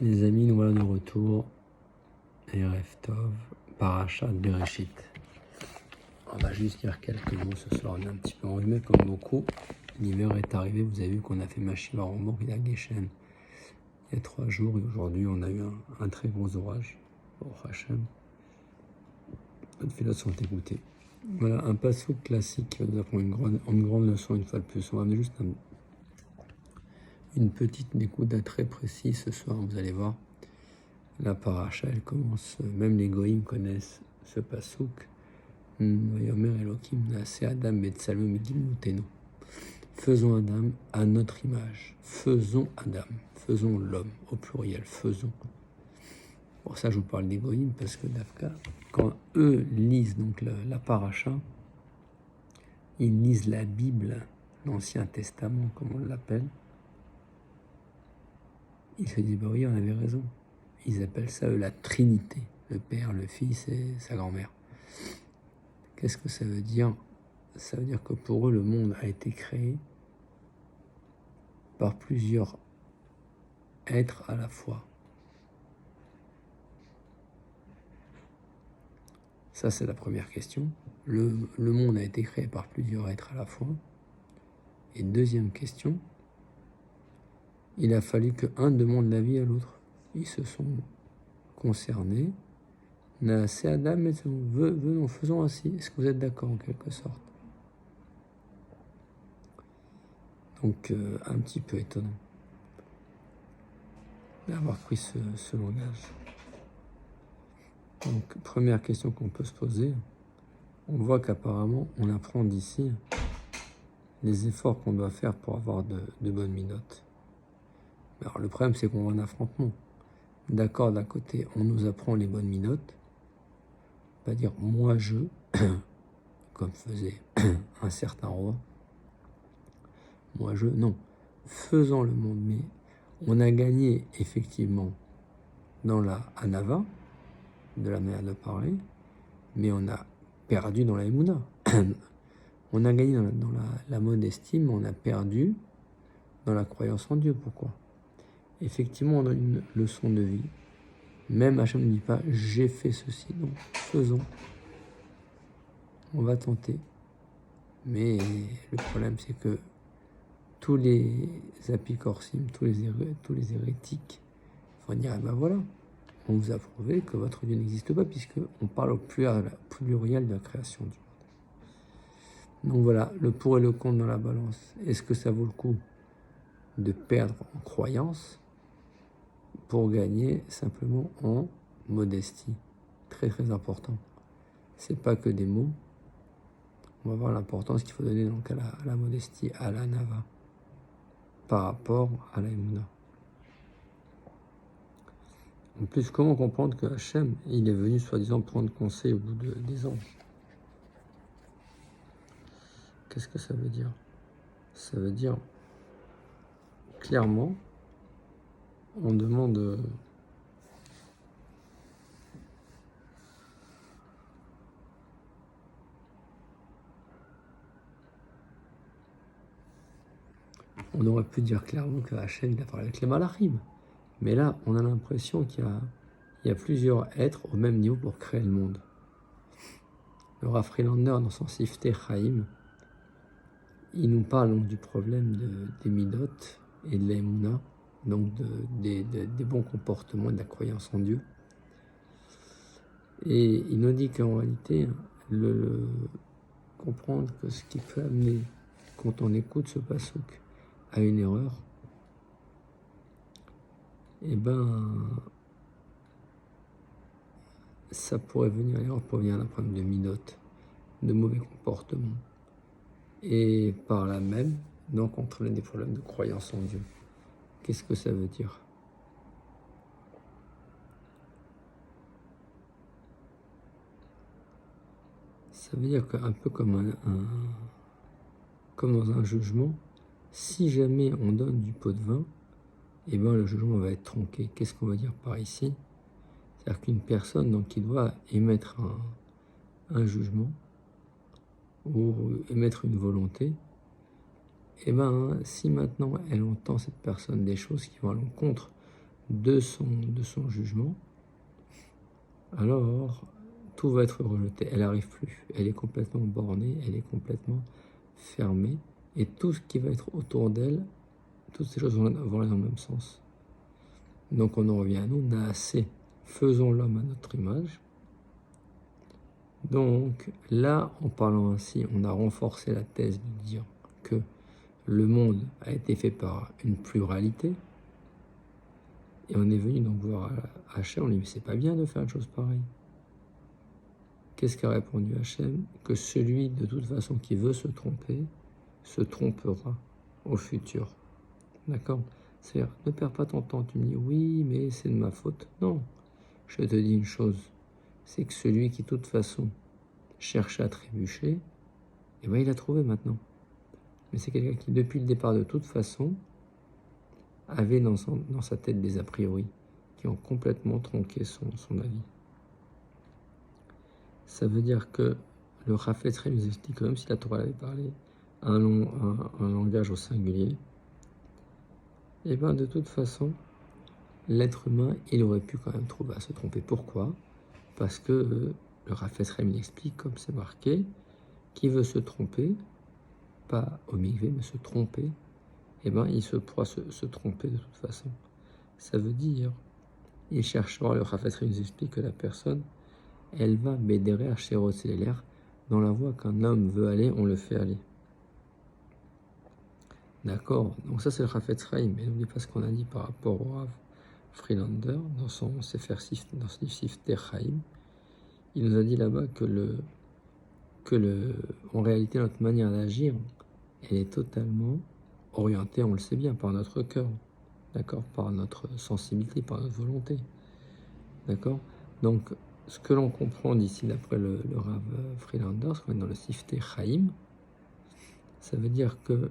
Les amis, nous voilà de retour. Erev Tov, Parashat Bereshit. On va juste dire quelques mots ce soir. On est un petit peu enrhumé comme beaucoup. L'hiver est arrivé. Vous avez vu qu'on a fait Mashiva Romor et la Geshen il y a 3 jours. Et aujourd'hui, on a eu un très gros orage. Au Hachem. Notre philotes sont écoutés. Voilà, un passouk classique qui nous apprend une grande leçon une fois de plus. On va amener juste une petite écoute très précise ce soir. Vous allez voir. La paracha, elle commence, même les goïms connaissent ce passouk. Vayomer Elohim na'aseh Adam betsalmo midimuteno. Faisons Adam à notre image. Faisons Adam. Faisons l'homme, au pluriel. Faisons. Pour ça, je vous parle des goïms parce que Dafka, quand eux lisent donc la paracha, ils lisent la Bible, l'Ancien Testament, comme on l'appelle. Ils se disent, bah oui, on avait raison. Ils appellent ça, eux, la Trinité. Le Père, le Fils et sa grand-mère. Qu'est-ce que ça veut dire? Ça veut dire que pour eux, le monde a été créé par plusieurs êtres à la fois. Ça, c'est la première question. Le monde a été créé par plusieurs êtres à la fois. Et deuxième question, il a fallu qu'un demande l'avis à l'autre. Ils se sont concernés. C'est Adam, mais venons, faisons ainsi. Est-ce que vous êtes d'accord en quelque sorte? Donc, un petit peu étonnant d'avoir pris ce langage. Donc, première question qu'on peut se poser, on voit qu'apparemment, on apprend d'ici les efforts qu'on doit faire pour avoir de bonnes minotes. Alors, le problème, c'est qu'on va en affrontement. D'accord, d'un côté, on nous apprend les bonnes minotes, pas dire moi je, comme faisait un certain roi. Moi je, non. Faisons le monde, mais on a gagné effectivement dans la Hanava, de la manière de parler, mais on a perdu dans la Emouna. On a gagné dans la modestie, mais on a perdu dans la croyance en Dieu. Pourquoi? Effectivement, on a une leçon de vie. Même Hachem ne dit pas « j'ai fait ceci ». Donc, faisons. On va tenter. Mais le problème, c'est que tous les apicorsim, tous les hérétiques vont dire « ben voilà, on vous a prouvé que votre Dieu n'existe pas, puisqu'on parle au pluriel de la création du monde. » Donc voilà, le pour et le contre dans la balance. Est-ce que ça vaut le coup de perdre en croyance pour gagner simplement en modestie? Très très important. C'est pas que des mots. On va voir l'importance qu'il faut donner donc à la modestie, à la Nava, par rapport à la Emouna. En plus, comment comprendre que Hachem, il est venu soi-disant prendre conseil au bout des anges? Qu'est-ce que ça veut dire? Ça veut dire, clairement, on demande... On aurait pu dire clairement que Hachem, il a parlé avec les malachim. Mais là, on a l'impression qu'il y a plusieurs êtres au même niveau pour créer le monde. Le Rav Friedlander, dans son Siftei Chaim, il nous parle donc du problème des midot et de l'Emouna, donc des bons comportements et de la croyance en Dieu. Et il nous dit qu'en réalité, comprendre que ce qui peut amener, quand on écoute ce passouk, à une erreur, eh ben, ça pourrait venir, l'erreur pourrait venir d'un problème de midot, de mauvais comportements. Et par là même, donc entraîner des problèmes de croyance en Dieu. Qu'est-ce que ça veut dire? Ça veut dire qu'un peu comme comme dans un jugement, si jamais on donne du pot de vin, eh ben le jugement va être tronqué. Qu'est-ce qu'on va dire par ici? C'est-à-dire qu'une personne donc, qui doit émettre un jugement ou émettre une volonté, eh ben, si maintenant elle entend, cette personne, des choses qui vont à l'encontre de son jugement, alors tout va être rejeté. Elle n'arrive plus. Elle est complètement bornée, elle est complètement fermée. Et tout ce qui va être autour d'elle, toutes ces choses vont aller dans le même sens. Donc on en revient à nous, Naasé, faisons l'homme à notre image. Donc là, en parlant ainsi, on a renforcé la thèse de dire que le monde a été fait par une pluralité. Et on est venu donc voir Hachem, on lui dit, mais c'est pas bien de faire une chose pareille. Qu'est-ce qu'a répondu Hachem? Que celui, de toute façon, qui veut se tromper, se trompera au futur. D'accord? C'est-à-dire, ne perds pas ton temps. Tu me dis, oui, mais c'est de ma faute. Non, je te dis une chose, c'est que celui qui, de toute façon, cherche à trébucher, eh bien, il a trouvé maintenant. Mais c'est quelqu'un qui, depuis le départ, de toute façon, avait dans sa tête des a priori qui ont complètement tronqué son avis. Ça veut dire que le Chafetz Chaim nous explique que même si la Torah avait parlé un langage au singulier, et bien de toute façon, l'être humain, il aurait pu quand même trouver à se tromper. Pourquoi? Parce que le Chafetz Chaim explique, comme c'est marqué, qui veut se tromper, pas au mikvé, mais se tromper, et bien il pourra se tromper de toute façon. Ça veut dire, il cherche, le Chafetz Chaim nous explique que la personne, elle va bédérer à Shérot l'air dans la voie qu'un homme veut aller, on le fait aller. D'accord? Donc ça c'est le Chafetz Chaim, mais n'oublie pas ce qu'on a dit par rapport au Rav Friedlander dans son Sefer dans ce livre Siftei Chaim. Il nous a dit là-bas en réalité notre manière d'agir, elle est totalement orientée, on le sait bien, par notre cœur, d'accord? Par notre sensibilité, par notre volonté, d'accord? Donc ce que l'on comprend d'ici d'après le Rav Friedlander, ce qu'on est dans le Siftei Chaim, ça veut dire que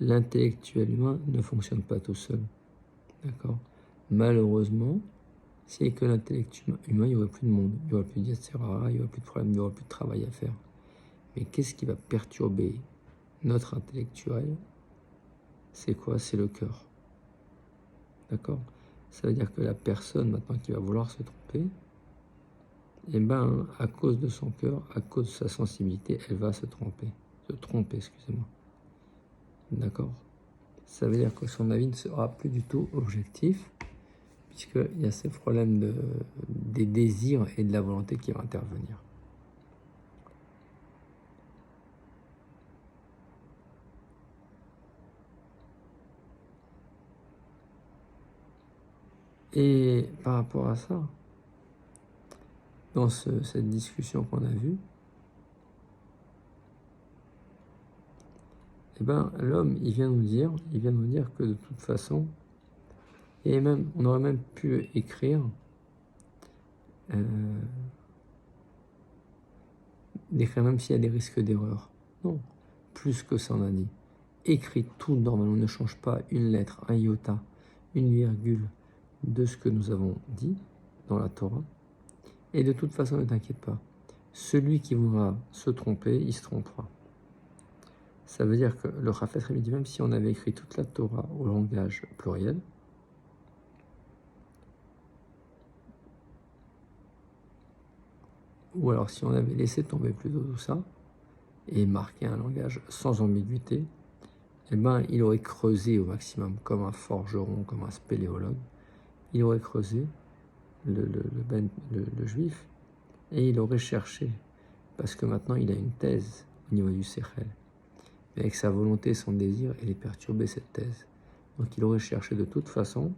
l'intellectuel humain ne fonctionne pas tout seul. D'accord? Malheureusement, s'il n'y a que l'intellectuel humain, il n'y aurait plus de monde, il n'y aurait plus d'Yetzirah, il n'y aurait plus de problème, il n'y aurait plus de travail à faire. Mais qu'est-ce qui va perturber notre intellectuel? C'est quoi? C'est le cœur. D'accord? Ça veut dire que la personne maintenant qui va vouloir se tromper, eh ben, à cause de son cœur, à cause de sa sensibilité, elle va se tromper, excusez-moi. D'accord? Ça veut dire que son avis ne sera plus du tout objectif, puisqu'il y a ces problèmes des désirs et de la volonté qui vont intervenir. Et par rapport à ça, dans cette discussion qu'on a vue, eh ben, l'homme, il vient nous dire que de toute façon, et même, on aurait même pu écrire même s'il y a des risques d'erreur. Non, plus que ça on a dit. Écris tout normalement, ne change pas une lettre, un iota, une virgule de ce que nous avons dit dans la Torah. Et de toute façon, ne t'inquiète pas. Celui qui voudra se tromper, il se trompera. Ça veut dire que le Chafetz Chaim dit, même si on avait écrit toute la Torah au langage pluriel, ou alors si on avait laissé tomber plutôt tout ça, et marqué un langage sans ambiguïté, eh ben, il aurait creusé au maximum, comme un forgeron, comme un spéléologue, il aurait creusé le juif, et il aurait cherché, parce que maintenant il a une thèse au niveau du Sechel, mais avec sa volonté, son désir, il est perturbé cette thèse. Donc il aurait cherché de toute façon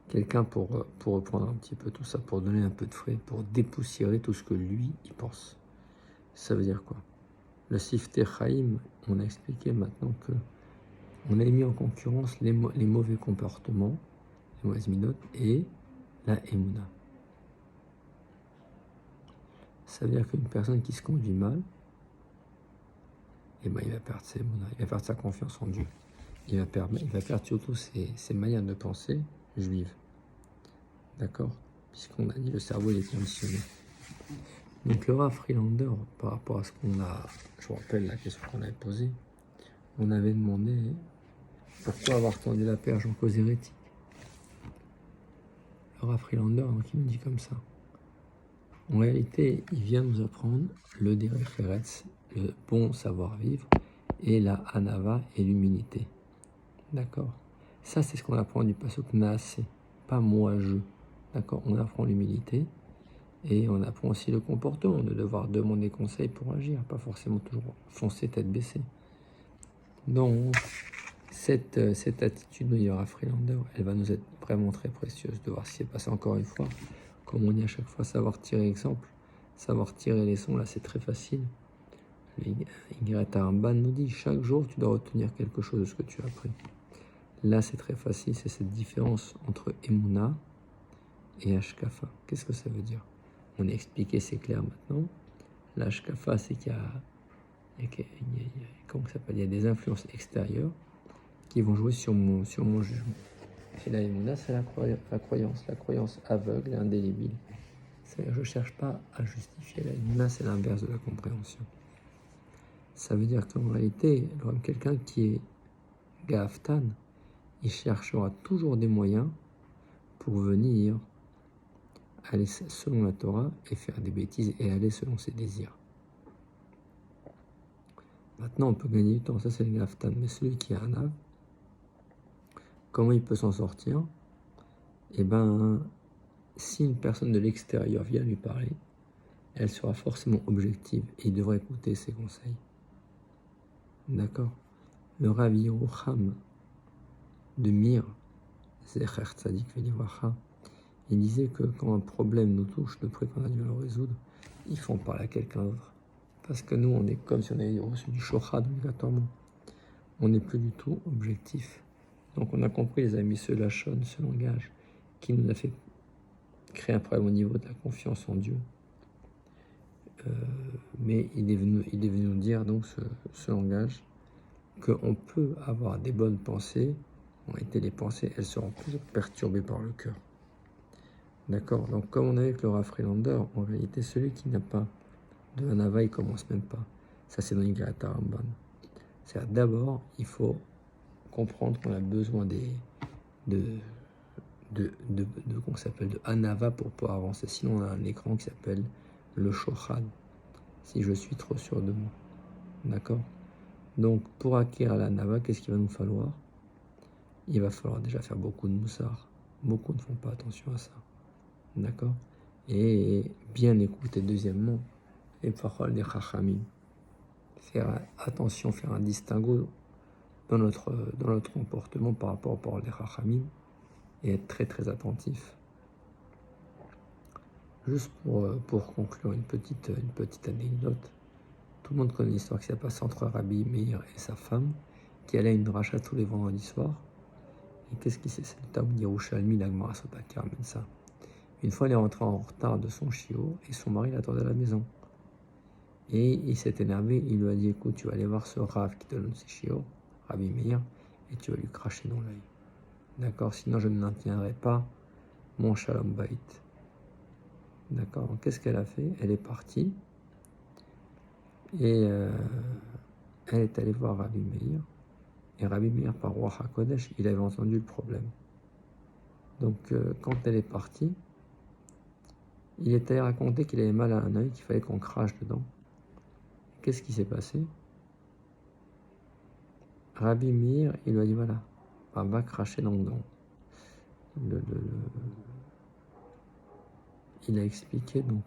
quelqu'un pour reprendre un petit peu tout ça, pour donner un peu de frais, pour dépoussiérer tout ce que lui, il pense. Ça veut dire quoi? Le Siftei Chaim, on a expliqué maintenant que on a mis en concurrence les mauvais comportements, les mauvaises midot, et la Emouna. Ça veut dire qu'une personne qui se conduit mal, eh ben, il va perdre ses Emouna, il va perdre sa confiance en Dieu. Il va perdre surtout ses manières de penser juives. D'accord? Puisqu'on a dit le cerveau il est conditionné. Donc le Rav Friedlander, par rapport à ce qu'on a, je vous rappelle la question qu'on avait posée, on avait demandé pourquoi avoir tendu la perche en cause hérétique. Le Rav Friedlander, donc, il nous dit comme ça. En réalité, il vient nous apprendre le Derech Eretz, le bon savoir-vivre, et la Hanava et l'humilité. D'accord? Ça, c'est ce qu'on apprend du Pasuk Naaseh, pas moi, je. D'accord? On apprend l'humilité et on apprend aussi le comportement, de devoir demander conseil pour agir, pas forcément toujours foncer tête baissée. Donc, cette attitude de Yara Freelander, elle va nous être vraiment très précieuse de voir ce qui s'est passé encore une fois. Comme on dit à chaque fois, savoir tirer exemple, savoir tirer les sons, là c'est très facile. Ingrid Aramban nous dit, chaque jour tu dois retenir quelque chose de ce que tu as appris. Là c'est très facile, c'est cette différence entre Emouna et Ashkafa. Qu'est-ce que ça veut dire? On a expliqué, c'est clair maintenant. L'Ashkafa, c'est qu'il y a, comment ça s'appelle, il y a des influences extérieures qui vont jouer sur mon jugement. Et la Emouna, c'est la croyance aveugle et indélébile. C'est-à-dire, je ne cherche pas à justifier. La Emouna, c'est l'inverse de la compréhension. Ça veut dire qu'en réalité, quelqu'un qui est Gaftan, il cherchera toujours des moyens pour venir aller selon la Torah et faire des bêtises et aller selon ses désirs. Maintenant, on peut gagner du temps, ça c'est le Gaftan, mais celui qui a un ave, comment il peut s'en sortir? Eh bien, si une personne de l'extérieur vient lui parler, elle sera forcément objective et il devrait écouter ses conseils. D'accord? Le Rav Yerucham de Mir, Zecher Tzadik Velivacha, il disait que quand un problème nous touche, de près qu'on a dû le résoudre, il faut en parler à quelqu'un d'autre. Parce que nous, on est comme si on avait reçu du shochad obligatoirement. On n'est plus du tout objectif. Donc on a compris, les amis, ce lachon, ce langage, qui nous a fait créer un problème au niveau de la confiance en Dieu. Mais il est venu nous dire, donc, ce langage, qu'on peut avoir des bonnes pensées. En réalité, les pensées, elles seront toujours perturbées par le cœur. D'accord? Donc, comme on a avec le Rav Friedlander, en réalité, celui qui n'a pas de Hanava, il ne commence même pas. Ça, c'est dans l'Ingrid Aramban. C'est-à-dire, d'abord, il faut comprendre qu'on a besoin qu'on s'appelle de Hanava pour pouvoir avancer. Sinon, on a un écran qui s'appelle le Shochad. Si je suis trop sûr de moi. D'accord? Donc, pour acquérir la Hanava, qu'est-ce qu'il va nous falloir? Il va falloir déjà faire beaucoup de moussard. Beaucoup ne font pas attention à ça. D'accord? Et bien écouter, deuxièmement, les paroles des Chachamim. Faire attention, faire un distinguo dans notre comportement par rapport aux paroles des Chachamim et être très très attentif. Juste pour conclure une petite anecdote. Tout le monde connaît l'histoire qui s'est passée entre Rabbi Meir et sa femme, qui allait à une dracha tous les vendredis soirs. Et qu'est-ce qui s'est passé? C'est le Talmud Yerushalmi, la Gemara Sotah ramène ça. Une fois, elle est rentrée en retard de son chiot et son mari l'attendait à la maison. Et il s'est énervé, il lui a dit, écoute, tu vas aller voir ce Rav qui te donne ses chiots, Rabbi Meir, et tu vas lui cracher dans l'œil. D'accord? Sinon, je ne maintiendrai pas mon Shalom Bait. D'accord? Donc, qu'est-ce qu'elle a fait? Elle est partie et elle est allée voir Rabbi Meir. Et Rabbi Meir, par Roi HaKodesh, il avait entendu le problème. Donc, quand elle est partie, il est allé raconter qu'il avait mal à un œil, qu'il fallait qu'on crache dedans. Qu'est-ce qui s'est passé? Rabbi Meir, il lui a dit, voilà, va cracher dans le dent. Il a expliqué, donc...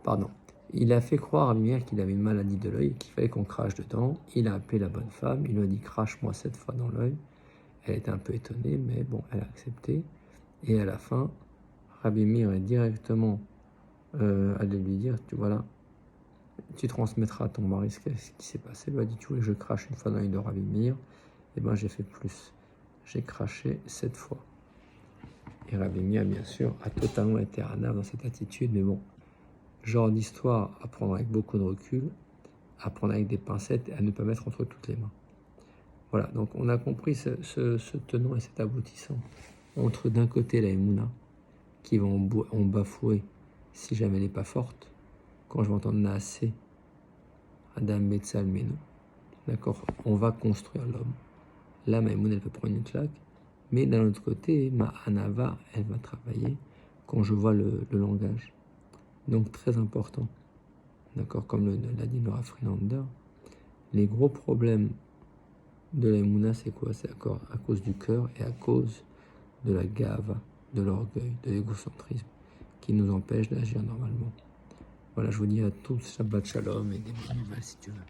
Pardon. Il a fait croire à Meir qu'il avait une maladie de l'œil et qu'il fallait qu'on crache dedans. Il a appelé la bonne femme, il lui a dit, crache-moi 7 fois dans l'œil. Elle était un peu étonnée, mais bon, elle a accepté. Et à la fin, Rabbi Meir est directement allé lui dire, voilà, tu transmettras à ton mari ce qui s'est passé. Il lui a dit, tu voulais que je crache une fois dans l'œil de Rabbi Meir? Eh bien, j'ai fait plus. J'ai craché 7 fois. Et Rabbi Meir, bien sûr, a totalement été hanav dans cette attitude, mais bon, genre d'histoire à prendre avec beaucoup de recul, à prendre avec des pincettes et à ne pas mettre entre toutes les mains. Voilà, donc on a compris ce tenant et cet aboutissant entre d'un côté la Emouna, qui va en bafouer si jamais elle n'est pas forte, quand je vais entendre Naaseh, Adam Betzal Meno, d'accord, on va construire l'homme. Là, ma Emouna, elle peut prendre une claque, mais d'un autre côté, ma Hanava, elle va travailler quand je vois le langage. Donc très important, d'accord, comme l'a dit Laura Freelander, les gros problèmes de la Emouna, c'est quoi? C'est à cause du cœur et à cause de la gava, de l'orgueil, de l'égocentrisme, qui nous empêche d'agir normalement. Voilà, je vous dis à tous Shabbat Shalom et des bonnes nouvelles si tu veux.